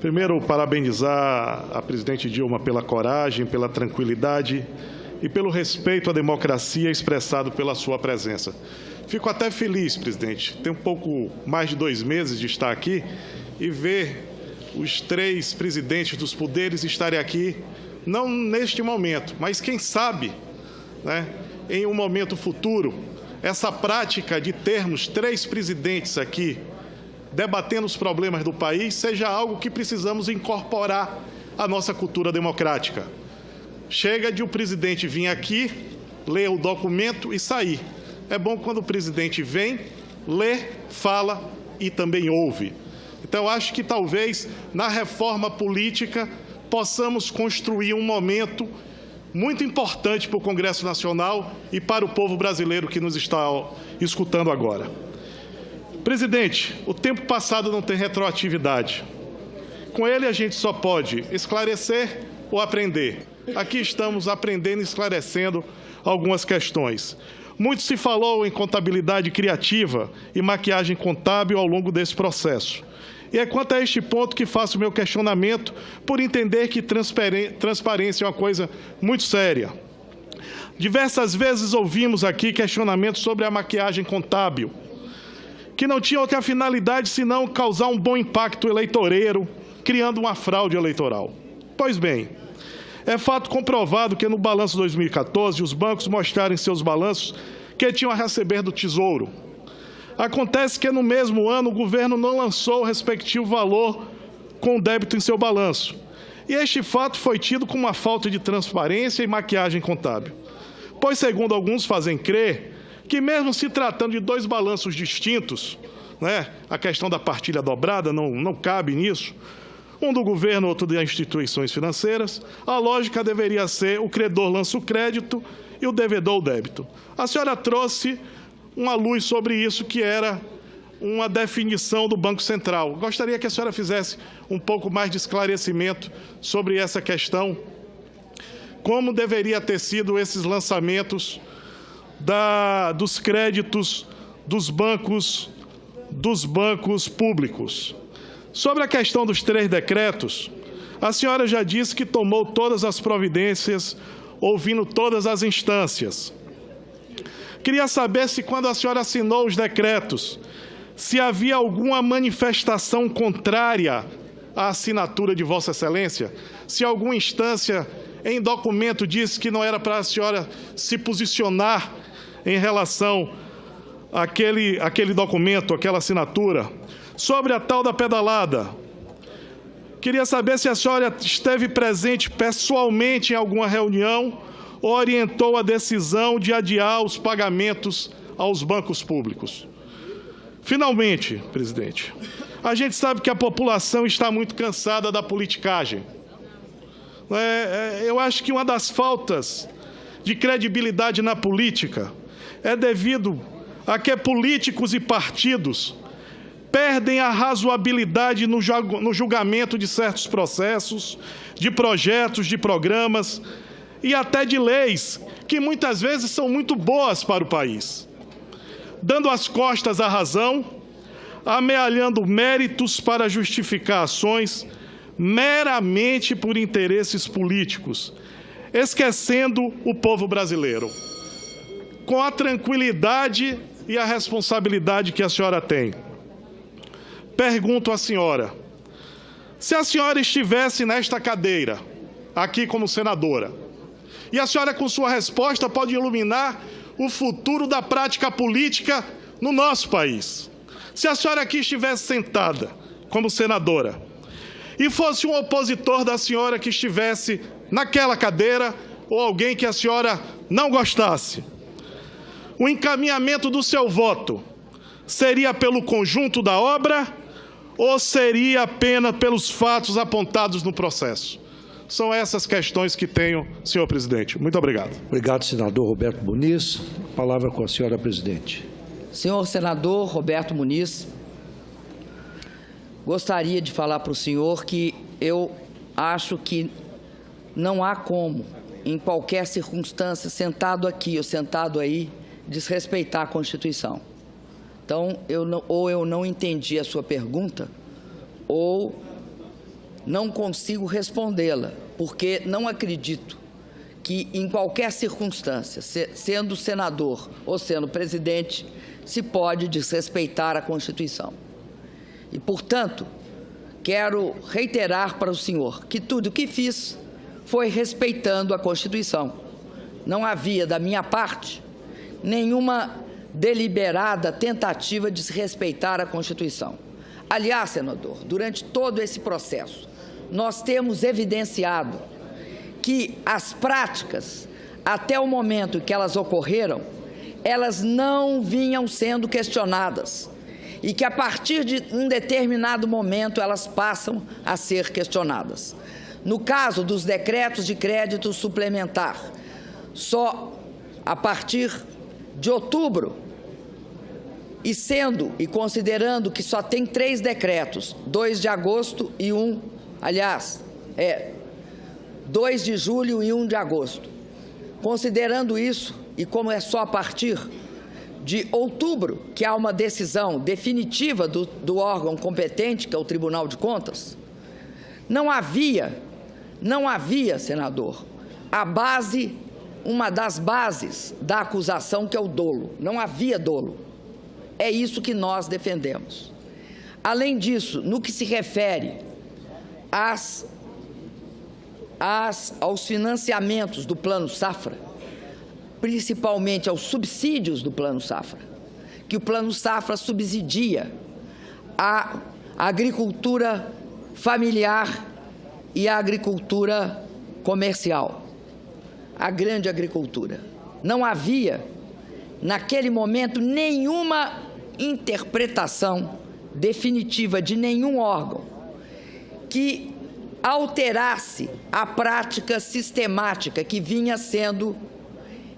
Primeiro, parabenizar a presidente Dilma pela coragem, pela tranquilidade e pelo respeito à democracia expressado pela sua presença. Fico até feliz, presidente, tem um pouco mais de 2 meses de estar aqui e ver os 3 presidentes dos poderes estarem aqui, não neste momento, mas quem sabe, né, em um momento futuro, essa prática de termos 3 presidentes aqui debatendo os problemas do país seja algo que precisamos incorporar à nossa cultura democrática. Chega de o presidente vir aqui, ler o documento e sair. É bom quando o presidente vem, lê, fala e também ouve. Então, acho que talvez na reforma política possamos construir um momento muito importante para o Congresso Nacional e para o povo brasileiro que nos está escutando agora. Presidente, o tempo passado não tem retroatividade. Com ele a gente só pode esclarecer ou aprender. Aqui estamos aprendendo e esclarecendo algumas questões. Muito se falou em contabilidade criativa e maquiagem contábil ao longo desse processo. E é quanto a este ponto que faço o meu questionamento, por entender que transparência é uma coisa muito séria. Diversas vezes ouvimos aqui questionamentos sobre a maquiagem contábil, que não tinha outra finalidade senão causar um bom impacto eleitoreiro, criando uma fraude eleitoral. Pois bem, é fato comprovado que no balanço 2014, os bancos mostraram em seus balanços que tinham a receber do Tesouro. Acontece que no mesmo ano o governo não lançou o respectivo valor com débito em seu balanço. E este fato foi tido como uma falta de transparência e maquiagem contábil. Pois, segundo alguns fazem crer, que mesmo se tratando de 2 balanços distintos, né, a questão da partilha dobrada não cabe nisso, um do governo, outro das instituições financeiras, a lógica deveria ser o credor lança o crédito e o devedor o débito. A senhora trouxe uma luz sobre isso, que era uma definição do Banco Central. Gostaria que a senhora fizesse um pouco mais de esclarecimento sobre essa questão, como deveria ter sido esses lançamentos dos créditos dos bancos públicos. Sobre a questão dos 3 decretos, a senhora já disse que tomou todas as providências, ouvindo todas as instâncias. Queria saber se, quando a senhora assinou os decretos, se havia alguma manifestação contrária à assinatura de Vossa Excelência, se alguma instância em documento disse que não era para a senhora se posicionar em relação àquele documento, aquela assinatura. Sobre a tal da pedalada, queria saber se a senhora esteve presente pessoalmente em alguma reunião ou orientou a decisão de adiar os pagamentos aos bancos públicos. Finalmente, presidente, a gente sabe que a população está muito cansada da politicagem. Eu acho que uma das faltas de credibilidade na política é devido a que políticos e partidos perdem a razoabilidade no julgamento de certos processos, de projetos, de programas e até de leis que muitas vezes são muito boas para o país, dando as costas à razão, amealhando méritos para justificar ações meramente por interesses políticos, esquecendo o povo brasileiro. Com a tranquilidade e a responsabilidade que a senhora tem, pergunto à senhora, se a senhora estivesse nesta cadeira, aqui como senadora, e a senhora com sua resposta pode iluminar o futuro da prática política no nosso país. Se a senhora aqui estivesse sentada como senadora e fosse um opositor da senhora que estivesse naquela cadeira ou alguém que a senhora não gostasse, o encaminhamento do seu voto seria pelo conjunto da obra ou seria apenas pelos fatos apontados no processo? São essas questões que tenho, senhor presidente. Muito obrigado. Obrigado, senador Roberto Muniz. A palavra com a senhora presidente. Senhor senador Roberto Muniz, gostaria de falar para o senhor que eu acho que não há como, em qualquer circunstância, sentado aqui ou sentado aí, desrespeitar a Constituição. Então, eu não entendi a sua pergunta, ou não consigo respondê-la, porque não acredito que, em qualquer circunstância, sendo senador ou sendo presidente, se pode desrespeitar a Constituição. E, portanto, quero reiterar para o senhor que tudo o que fiz foi respeitando a Constituição. Não havia, da minha parte, nenhuma deliberada tentativa de desrespeitar a Constituição. Aliás, senador, durante todo esse processo, nós temos evidenciado que as práticas, até o momento em que elas ocorreram, elas não vinham sendo questionadas e que, a partir de um determinado momento, elas passam a ser questionadas. No caso dos decretos de crédito suplementar, só a partir de outubro, e considerando que só tem 3 decretos, 2 de agosto e 2 de julho e 1 de agosto. Considerando isso, e como é só a partir de outubro que há uma decisão definitiva do órgão competente, que é o Tribunal de Contas, não havia, senador, uma das bases da acusação, que é o dolo. Não havia dolo. É isso que nós defendemos. Além disso, no que se refere aos financiamentos do Plano Safra, principalmente aos subsídios do Plano Safra, que o Plano Safra subsidia a agricultura familiar e a agricultura comercial, a grande agricultura. Não havia, naquele momento, nenhuma interpretação definitiva de nenhum órgão que alterasse a prática sistemática que vinha sendo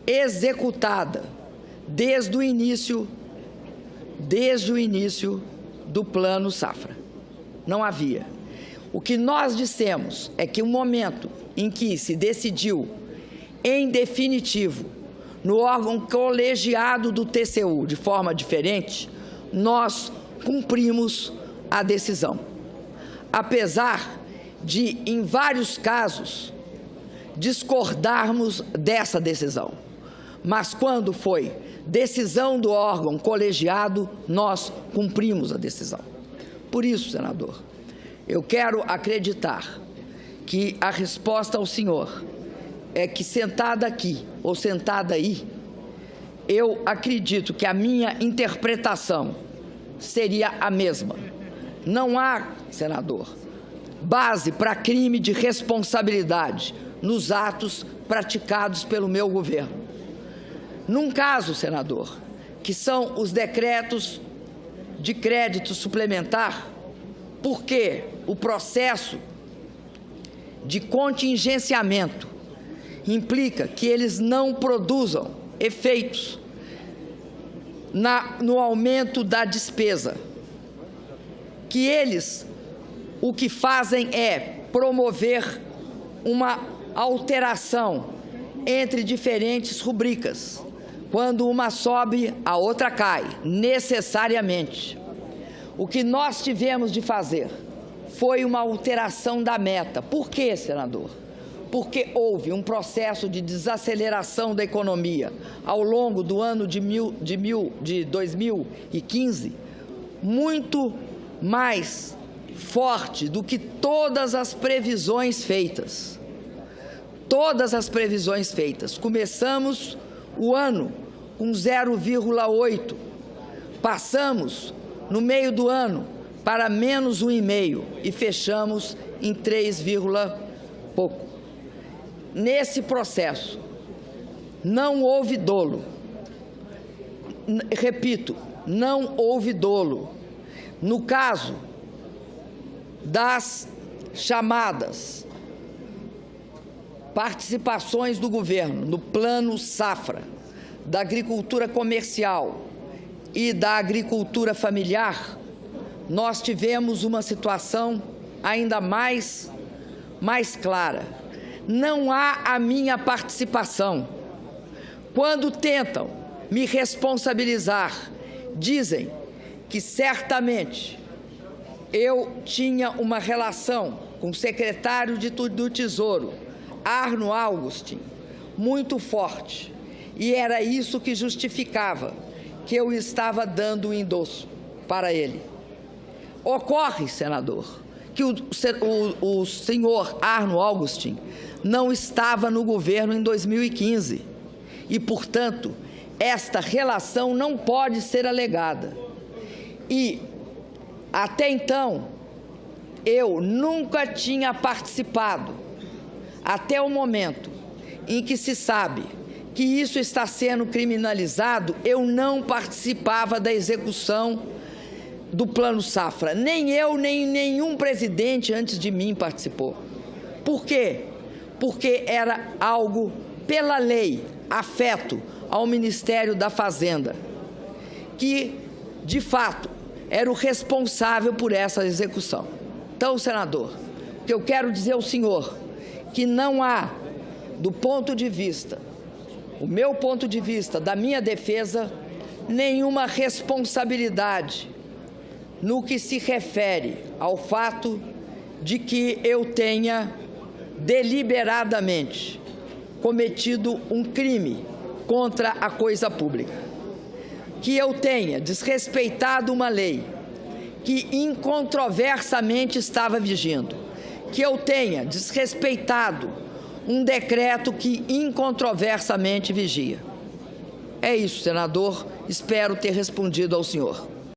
executada desde o início do Plano Safra. Não havia. O que nós dissemos é que o momento em que se decidiu, em definitivo, no órgão colegiado do TCU, de forma diferente, nós cumprimos a decisão. Apesar de, em vários casos, discordarmos dessa decisão. Mas, quando foi decisão do órgão colegiado, nós cumprimos a decisão. Por isso, senador, eu quero acreditar que a resposta ao senhor é que, sentada aqui ou sentada aí, eu acredito que a minha interpretação seria a mesma. Não há, senador, base para crime de responsabilidade nos atos praticados pelo meu governo. Num caso, senador, que são os decretos de crédito suplementar, porque o processo de contingenciamento implica que eles não produzam efeitos no aumento da despesa, que eles o que fazem é promover uma alteração entre diferentes rubricas. Quando uma sobe, a outra cai, necessariamente. O que nós tivemos de fazer foi uma alteração da meta. Por quê, senador? Porque houve um processo de desaceleração da economia ao longo do ano de 2015, muito mais forte do que todas as previsões feitas. Todas as previsões feitas. Começamos o ano com 0,8, passamos no meio do ano para menos 1,5 e fechamos em 3, pouco. Nesse processo, não houve dolo. Repito, não houve dolo. No caso das chamadas participações do governo no Plano Safra, da agricultura comercial e da agricultura familiar, nós tivemos uma situação ainda mais clara. Não há a minha participação. Quando tentam me responsabilizar, dizem que certamente eu tinha uma relação com o secretário do Tesouro, Arno Augustin, muito forte, e era isso que justificava que eu estava dando o endosso para ele. Ocorre, senador, que o senhor Arno Augustin não estava no governo em 2015 e, portanto, esta relação não pode ser alegada. E, até então, eu nunca tinha participado, até o momento em que se sabe que isso está sendo criminalizado, eu não participava da execução do Plano Safra. Nem eu, nem nenhum presidente antes de mim participou. Por quê? Porque era algo, pela lei, afeto ao Ministério da Fazenda, que, de fato, era o responsável por essa execução. Então, senador, o que eu quero dizer ao senhor, que não há, do ponto de vista, o meu ponto de vista, da minha defesa, nenhuma responsabilidade no que se refere ao fato de que eu tenha deliberadamente cometido um crime contra a coisa pública, que eu tenha desrespeitado uma lei que incontroversamente estava vigindo, que eu tenha desrespeitado um decreto que incontroversamente vigia. É isso, senador. Espero ter respondido ao senhor.